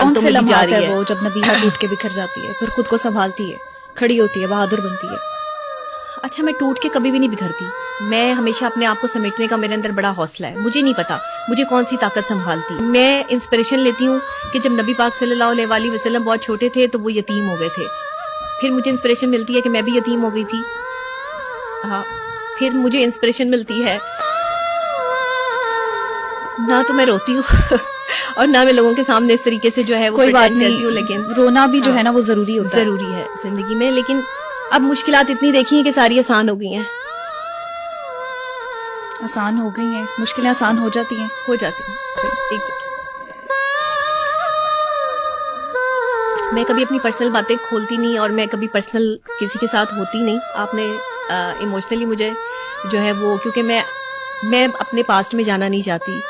कौन से मिली जा लम्हात रही है वो जब नबीहा टूट के बिखर जाती है, फिर खुद को संभालती है, खड़ी होती है, बहादुर बनती है? अच्छा, मैं टूट के कभी भी नहीं बिखरती। मैं हमेशा अपने आप को समेटने का मेरे अंदर बड़ा हौसला है। मुझे नहीं पता मुझे कौन सी ताकत संभालती। मैं इंस्पिरेशन लेती हूँ कि जब नबी पाक सल्लल्लाहु अलैहि वसल्लम बहुत छोटे थे तो वो यतीम हो गए थे। फिर मुझे इंस्पिरेशन मिलती है कि मैं भी यतीम हो गई थी। हाँ, फिर मुझे इंस्पिरेशन मिलती है, ना तो मैं रोती हूँ और ना मैं लोगों के सामने इस तरीके से जो है वो कोई बात pretend करती नहीं, हूँ, लेकिन रोना भी जो हाँ, है ना वो जरूरी होता है। जरूरी है जिंदगी में। लेकिन अब मुश्किलात इतनी देखी हैं कि सारी आसान हो गई हैं। आसान हो गई हैं, मुश्किलें आसान हो जाती हैं। हो जाती हैं। Exactly. मैं कभी अपनी पर्सनल बातें खोलती नहीं और मैं कभी पर्सनल किसी के साथ होती नहीं। आपने इमोशनली मुझे जो है वो, क्योंकि मैं अपने पास्ट में जाना नहीं चाहती।